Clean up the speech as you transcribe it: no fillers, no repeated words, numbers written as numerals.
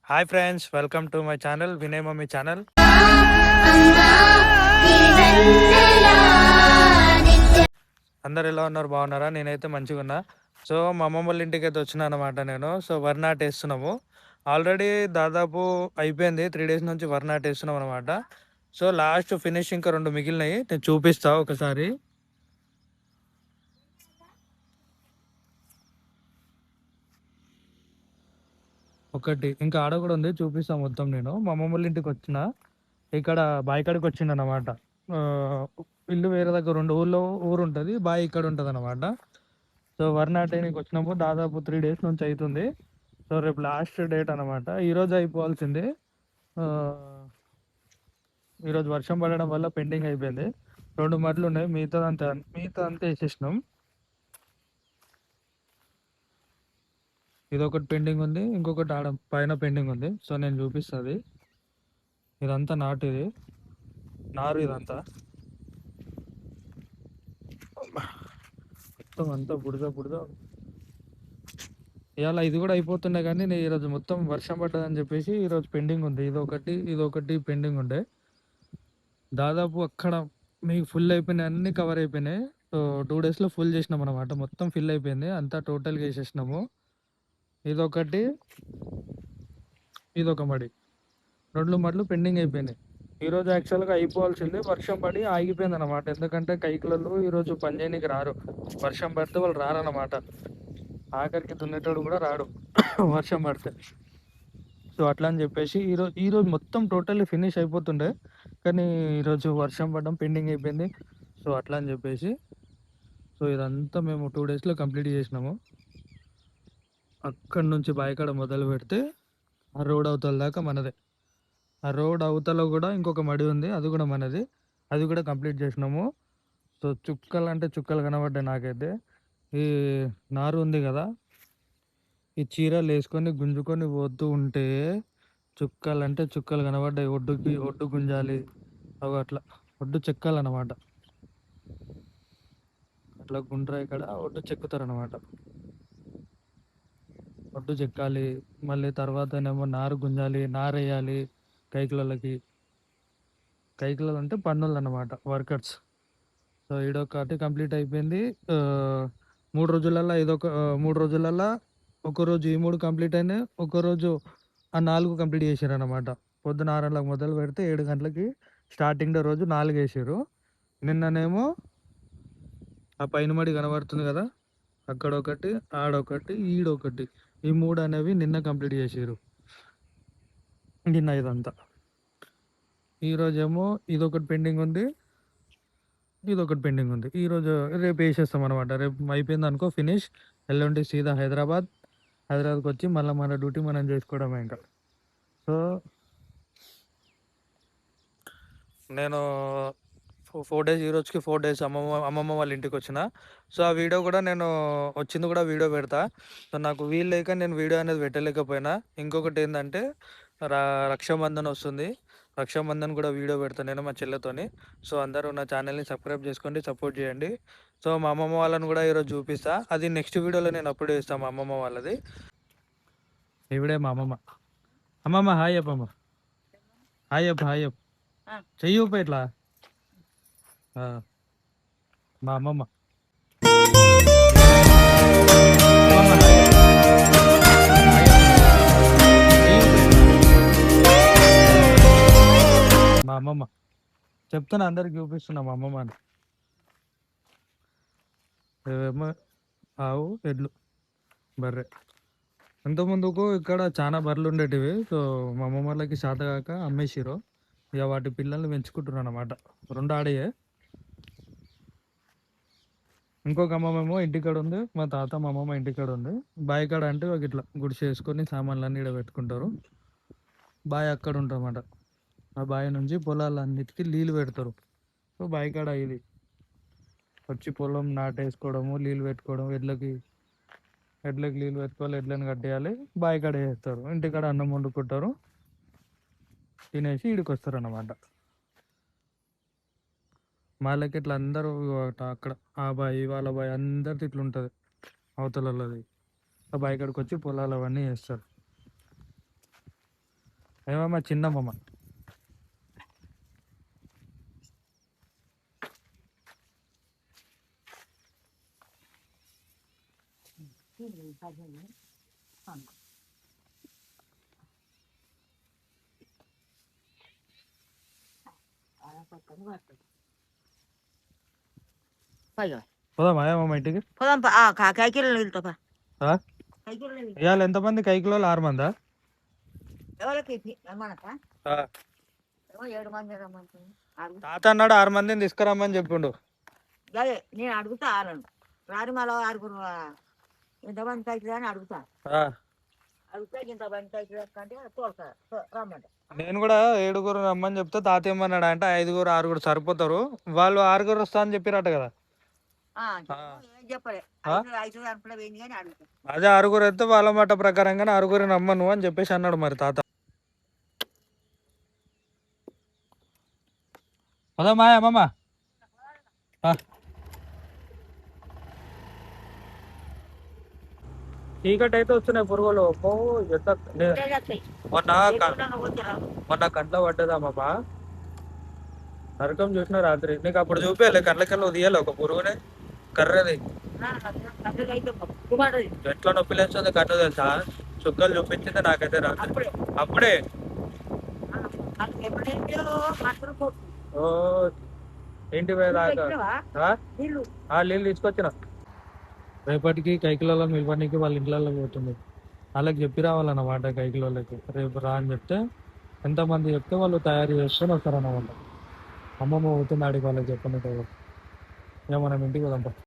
Hi friends, welcome to my channel Vinay mummy channel. అందరు ఎలా ఉన్నారు, బాగున్నారా? నేనైతే మంచిగా ఉన్నా. సో మా అమ్మమ్మ వాళ్ళ ఇంటికి అయితే వచ్చినా అనమాట నేను. సో వరి నాటేస్తున్నాము. ఆల్రెడీ దాదాపు అయిపోయింది, 3 days నుంచి వరి నాటేస్తున్నాం అనమాట. సో లాస్ట్ ఫినిష్ ఇంకా 2 మిగిలినాయి, నేను చూపిస్తా ఒకసారి. ఒకటి ఇంకా ఆడ కూడా ఉంది, చూపిస్తా మొత్తం. నేను మా అమ్మమ్మ వాళ్ళ ఇంటికి వచ్చిన, ఇక్కడ బావి కాడికి వచ్చిండు అనమాట. ఇల్లు వేరే దగ్గర ఊరు ఉంటుంది, బావి ఇక్కడ ఉంటుంది అనమాట. సో వరి నాటేనికి వచ్చినాము, దాదాపు 3 days నుంచి అవుతుంది. సో రేపు లాస్ట్ డేట్ అనమాట, ఈరోజు అయిపోవాల్సింది. ఆ, ఈరోజు వర్షం పడడం వల్ల పెండింగ్ అయిపోయింది. 2 మడ్లు ఉన్నాయి, మిగతా అంతా వేసేసినాం. ఇది ఒకటి పెండింగ్ ఉంది, ఇంకొకటి ఆడ పైన పెండింగ్ ఉంది. సో నేను చూపిస్తుంది. ఇదంతా ఇది నారు, ఇదంతా మొత్తం అంతా బుడద బుడద. ఇవాళ ఇది కూడా అయిపోతుండే, కానీ నేను ఈరోజు మొత్తం వర్షం పడ్డదని చెప్పేసి ఈరోజు పెండింగ్ ఉంది. ఇదొకటి పెండింగ్ ఉండే. దాదాపు అక్కడ మీకు ఫుల్ అయిపోయినాయి, అన్ని కవర్ అయిపోయినాయి. సో 2 daysలో ఫుల్ చేసినాం అనమాట, మొత్తం ఫిల్ అయిపోయింది అంతా, టోటల్గా వేసేసినాము. ఇదొకటి, ఇదొక మడి, 2 మడులు పెండింగ్ అయిపోయినాయి. ఈరోజు యాక్చువల్గా అయిపోవాల్సింది, వర్షం పడి ఆగిపోయింది అనమాట. ఎందుకంటే కైకులలో ఈరోజు పని చేయడానికి రారు, వర్షం పడితే వాళ్ళు రారనమాట. ఆఖరికి దున్నేటోడు కూడా రాడు వర్షం పడితే. సో అట్లా అని చెప్పేసి ఈరోజు మొత్తం టోటల్లీ ఫినిష్ అయిపోతుండే, కానీ ఈరోజు వర్షం పడడం పెండింగ్ అయిపోయింది. సో అట్లా అని చెప్పేసి సో ఇదంతా మేము 2 daysలో కంప్లీట్ చేసినాము. అక్కడి నుంచి బాయికాడ మొదలు పెడితే ఆ రోడ్ అవతల దాకా మనదే. ఆ రోడ్ అవతల కూడా ఇంకొక మడి ఉంది, అది కూడా మనది, అది కూడా కంప్లీట్ చేసినాము. సో చుక్కలు అంటే చుక్కలు కనబడ్డాయి నాకైతే. ఈ నారు ఉంది కదా, ఈ చీరలు వేసుకొని గుంజుకొని పోతూ ఉంటే చుక్కలు అంటే చుక్కలు కనబడ్డాయి. ఒడ్డు గుంజాలి, అవి అట్లా ఒడ్డు చెక్కాలన్నమాట. అట్లా గుండ్ర ఇక్కడ ఒడ్డు చెక్కుతారనమాట. ఒడ్డు చెక్కాలి, మళ్ళీ తర్వాతనేమో నారు గుంజాలి, నారు వేయాలి కైకులకి. కైకులలు అంటే పన్నులు అన్నమాట, వర్కర్స్. సో ఈడొకటి కంప్లీట్ అయిపోయింది. 3 రోజులల్లో 3 రోజులల్లో ఒకరోజు ఈ 3 కంప్లీట్ అయినాయి, ఒకరోజు ఆ 4 కంప్లీట్ చేశారు అనమాట. పొద్దున 6 గంటలకు మొదలు పెడితే 7 గంటలకి స్టార్టింగ్ డే రోజు 4 వేసారు. నిన్ననేమో ఆ పైన మడి కనబడుతుంది కదా, అక్కడ ఒకటి, ఆడొకటి, ఈడొకటి, ఈ 3 అనేవి నిన్న కంప్లీట్ చేసారు. నిన్న ఇదంతా. ఈరోజేమో ఇదొకటి పెండింగ్ ఉంది, ఇదొకటి పెండింగ్ ఉంది. ఈరోజు రేపు వేసేస్తాం అనమాట. రేపు అయిపోయింది అనుకో ఫినిష్. ఎల్లుండి సీదా హైదరాబాద్కి వచ్చి మళ్ళీ మన డ్యూటీ మనం చేసుకోవడమే ఇంకా. సో నేను 4 days, ఈ రోజుకి 4 days అమ్మమ్మ వాళ్ళ ఇంటికి వచ్చిన. సో ఆ వీడియో కూడా నేను వచ్చింది కూడా వీడియో పెడతా. సో నాకు వీలు లేక నేను వీడియో అనేది పెట్టలేకపోయినా. ఇంకొకటి ఏంటంటే రక్షాబంధన్ వస్తుంది, రక్షాబంధన్ కూడా వీడియో పెడతాను నేను మా చెల్లెతోని. సో అందరూ నా ఛానల్ని సబ్స్క్రైబ్ చేసుకోండి, సపోర్ట్ చేయండి. సో మా అమ్మమ్మ వాళ్ళని కూడా ఈరోజు చూపిస్తా, అది నెక్స్ట్ వీడియోలో నేను అప్లోడ్ చేస్తాను మా అమ్మమ్మ వాళ్ళది. ఇవిడే మా అమ్మమ్మ. అమ్మమ్మ హాయ్ అప్పమ్మ, హాయ్ అప్ప చెయ్యి ఇట్లా. మా అమ్మమ్మ మా అమ్మమ్మ చెప్తున్నా, అందరికి చూపిస్తున్నా మా అమ్మమ్మ అని. ఏమో ఆవు, ఎడ్లు, బర్రె. ఇంతకుముందుకు ఇక్కడ చాలా బర్రెలు ఉండేటివి. సో మా అమ్మమ్మ వాళ్ళకి శాత కాక అమ్మేసిరు. ఇక వాటి పిల్లల్ని పెంచుకుంటున్నారు అనమాట. 2 ఆడయే. ఇంకొక అమ్మమ్మేమో ఇంటికాడ ఉంది, మా తాత మా అమ్మమ్మ ఇంటికాడ ఉంది. బావి కాడ అంటే ఒక ఇట్లా గుడిసె వేసుకొని సామాన్లన్నీ ఇక్కడ పెట్టుకుంటారు. బావి అక్కడ ఉంటుందన్నమాట. ఆ బావి నుంచి పొలాలన్నిటికీ నీళ్ళు పెడతారు. సో బావి కాడ ఇది వచ్చి పొలం నాటేసుకోవడము, నీళ్ళు పెట్టుకోవడం, ఎడ్లకి నీళ్ళు పెట్టుకోవాలి, ఎడ్లను కట్టేయాలి, బావి కాడ వేస్తారు. ఇంటికాడ అన్నం వండుకుంటారు, తినేసి ఈడికి వస్తారు అన్నమాట. వాళ్ళకి ఇట్లా అందరూ అక్కడ ఆ బావి వాళ్ళ బావి అందరిది ఇట్లా ఉంటుంది అవతలది. ఆ బావి కాడికి వచ్చి పొలాలు అవన్నీ వేస్తారు. ఏమమ్మా చిన్నమ్మమ్మ. పోదామా ఏమమ్మా ఇంటికి? పోదాం కైకిలో వెళ్తా. ఇవాళ ఎంతమంది కైకిలో? 6 మందా? ఎవరికి రమ్మనక 7 మంది రమ్మంటుంది. తాత అన్నాడు 6 మందిని తీసుకురమ్మని చెప్పిండు. అదే నేను అడుగుతా ఆలను రాని మళ్ళీ 6 ఎంతమంది కైకిలో అని అడుగుతా. అడిగితే ఇంతమంది కైకిలో అంటే తోలుతా రమ్మంట. నేను కూడా 7 రమ్మని చెప్తే తాత ఏమన్నాడు అంటే 5, 6 సరిపోతారు. వాళ్ళు 6 వస్తా అని చెప్పిరట కదా. ఏం చెప్పలే 5 అనుకున్నా వేయండి కానీ అడుగుతా. అదే 6 అయితే వాళ్ళ మాట ప్రకారంగానే 6 నమ్మను అని చెప్పేసి అన్నాడు మరి తాత. అదా మాయా అమ్మమ్మ చీకటి అయితే వస్తున్నాయి పురుగులు. మొన్న కంట్లో పడ్డదమ్మమ్మ నరకం చూసిన రాత్రి. నీకు అప్పుడు చూపించాలి కళ్ళకెళ్ళ తీయాలి ఒక పురుగునే కర్రది. ఎట్లా నొప్పి లేస్తుంది కన్ను తెలుసా? చుక్కలు చూపించింది నాకైతే రాత్రి. అప్పుడే ఓ ఇంటి మీద నీళ్ళు తీసుకొచ్చిన. రేపటికి కైకిలలో నిలవడానికి వాళ్ళ ఇంట్లలో పోతుంది. వాళ్ళకి చెప్పి రావాలన్నమాట కైకిలోకి రేపు రా అని చెప్తే ఎంతమంది చెప్తే వాళ్ళు తయారు చేసుకొని వస్తారన్నమాట. అమ్మమ్మ పోతుంది ఆడికి వాళ్ళకి చెప్పండి. ఇక మనం ఇంటికి వెళ్దాం.